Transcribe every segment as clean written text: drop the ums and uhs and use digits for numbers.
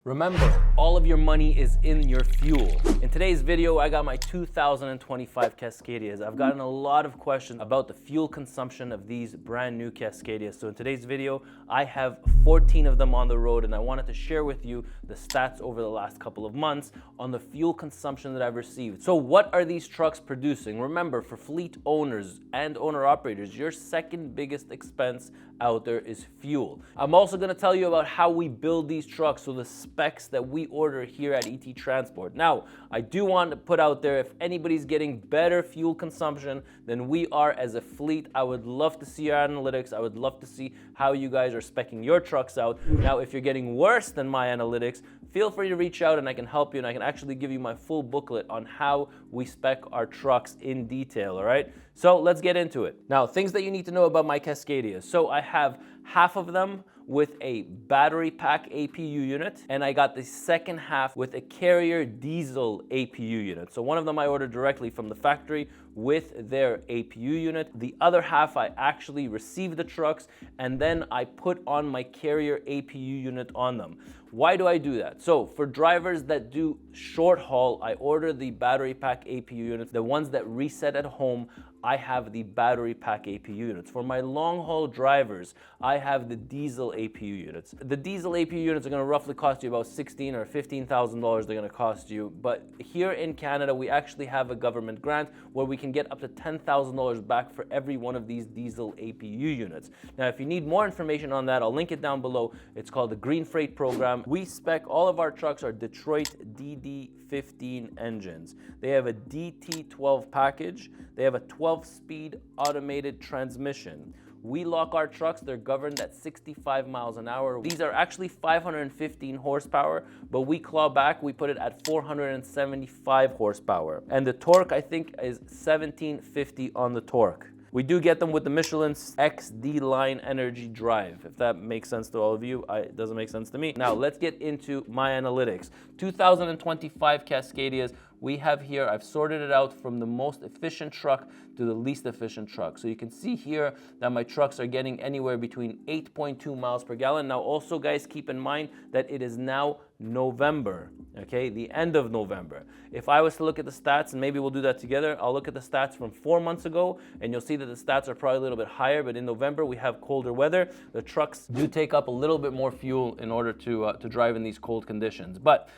Remember, all of your money is in your fuel. In today's video, I got my 2025 Cascadias. I've gotten a lot of questions about the fuel consumption of these brand new Cascadias. So in today's video, I have 14 of them on the road, and I wanted to share with you the stats over the last couple of months on the fuel consumption that I've received. So what are these trucks producing? Remember, for fleet owners and owner-operators, your second biggest expense out there is fuel. I'm also gonna tell you about how we build these trucks, so the specs that we order here at ET Transport. Now, I do want to put out there, if anybody's getting better fuel consumption than we are as a fleet, I would love to see your analytics. I would love to see how you guys are speccing your trucks out. Now, if you're getting worse than my analytics, feel free to reach out and I can help you, and I can actually give you my full booklet on how we spec our trucks in detail, all right? So let's get into it. Now, things that you need to know about my Cascadias. So I have half of them with a battery pack APU unit, and I got the second half with a carrier diesel APU unit. So one of them I ordered directly from the factory with their APU unit. The other half I actually received the trucks and then I put on my carrier APU unit on them. Why do I do that? So for drivers that do short haul, I order the battery pack APU units. The ones that reset at home, I have the battery pack APU units. For my long haul drivers, I have the diesel APU units. The diesel APU units are gonna roughly cost you about $16,000 or $15,000 they're gonna cost you. But here in Canada, we actually have a government grant where we can get up to $10,000 back for every one of these diesel APU units. Now, if you need more information on that, I'll link it down below. It's called the Green Freight Program. We spec all of our trucks are Detroit DD15 engines. They have a DT12 package. They have a 12-speed automated transmission. We lock our trucks, they're governed at 65 miles an hour. These are actually 515 horsepower, but we claw back, we put it at 475 horsepower. And the torque, I think, is 1750 on the torque. We do get them with the Michelin's XD line energy drive. If that makes sense to all of you, it doesn't make sense to me. Now let's get into my analytics. 2025 Cascadias, we have here, I've sorted it out from the most efficient truck to the least efficient truck. So you can see here that my trucks are getting anywhere between 8.2 miles per gallon. Now also, guys, keep in mind that it is now November, okay? The end of November. If I was to look at the stats, and maybe we'll do that together, I'll look at the stats from 4 months ago, and you'll see that the stats are probably a little bit higher, but in November we have colder weather. The trucks do take up a little bit more fuel in order to drive in these cold conditions. But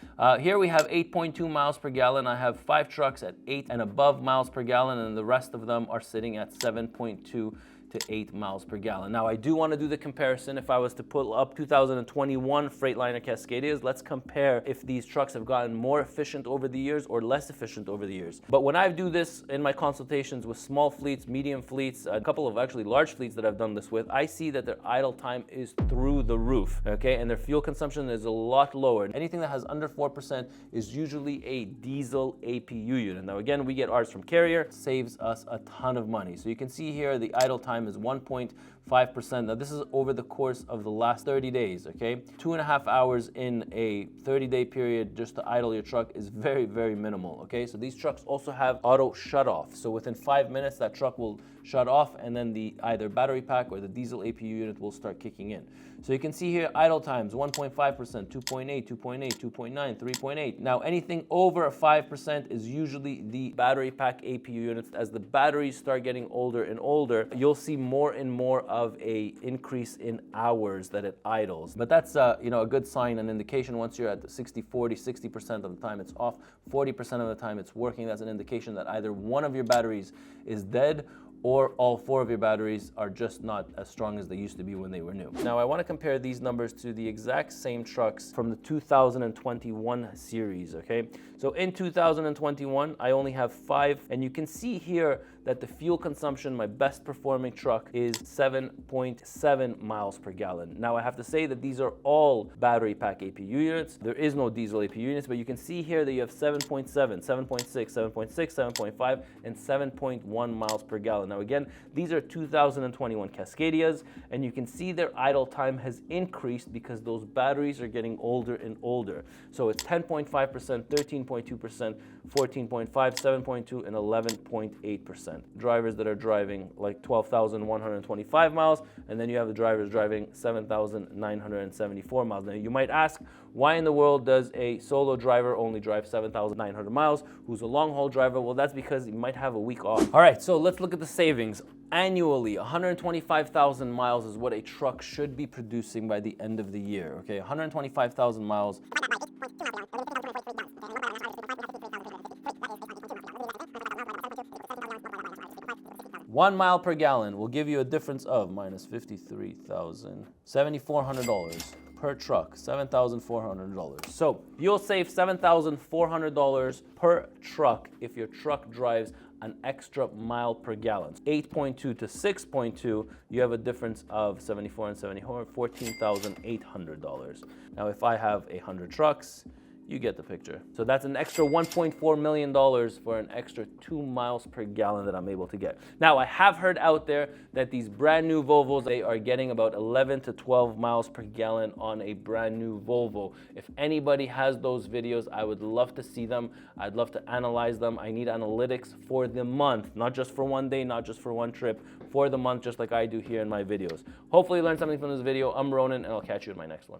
here we have 8.2 miles per gallon. I have 5 trucks at 8 and above miles per gallon, and the rest of them are sitting at 7.2 to 8 miles per gallon. Now, I do want to do the comparison. If I was to pull up 2021 Freightliner Cascadias, let's compare if these trucks have gotten more efficient over the years or less efficient over the years. But when I do this in my consultations with small fleets, medium fleets, a couple of actually large fleets that I've done this with, I see that their idle time is through the roof, okay? And their fuel consumption is a lot lower. Anything that has under 4% is usually a diesel APU unit. Now, again, we get ours from Carrier, saves us a ton of money. So you can see here the idle time is 1.5%. Now this is over the course of the last 30 days, okay? 2.5 hours in a 30-day period just to idle your truck is very, very minimal, okay? So these trucks also have auto shut off. So within 5 minutes, that truck will shut off, and then the either battery pack or the diesel APU unit will start kicking in. So you can see here idle times 1.5%, 2.8, 2.8, 2.9, 3.8. Now anything over 5% is usually the battery pack APU units. As the batteries start getting older and older, you'll see more and more of a increase in hours that it idles. But that's a good sign, an indication. Once you're at the 60, 40, 60% of the time it's off, 40% of the time it's working. That's an indication that either one of your batteries is dead or all 4 of your batteries are just not as strong as they used to be when they were new. Now, I want to compare these numbers to the exact same trucks from the 2021 series, okay? So in 2021, I only have 5, and you can see here that the fuel consumption, my best performing truck, is 7.7 miles per gallon. Now, I have to say that these are all battery pack APU units. There is no diesel APU units, but you can see here that you have 7.7, 7.6, 7.6, 7.5, and 7.1 miles per gallon. Now again, these are 2021 Cascadias, and you can see their idle time has increased because those batteries are getting older and older. So it's 10.5%, 13.5%, 13.2%, 14.5%, 7.2%, and 11.8%. Drivers that are driving like 12,125 miles, and then you have the drivers driving 7,974 miles. Now you might ask, why in the world does a solo driver only drive 7,900 miles who's a long haul driver? Well, that's because he might have a week off. All right, so let's look at the savings. Annually, 125,000 miles is what a truck should be producing by the end of the year. Okay, 125,000 miles. $1 mile per gallon will give you a difference of minus $53,000, $7,400 per truck, $7,400. So you'll save $7,400 per truck if your truck drives an extra mile per gallon. 8.2 to 6.2, you have a difference of 74 and 74, $14,800. Now, if I have 100 trucks, you get the picture. So that's an extra $1.4 million for an extra 2 miles per gallon that I'm able to get. Now, I have heard out there that these brand new Volvos, they are getting about 11 to 12 miles per gallon on a brand new Volvo. If anybody has those videos, I would love to see them. I'd love to analyze them. I need analytics for the month, not just for one day, not just for one trip, for the month, just like I do here in my videos. Hopefully you learned something from this video. I'm Ronan, and I'll catch you in my next one.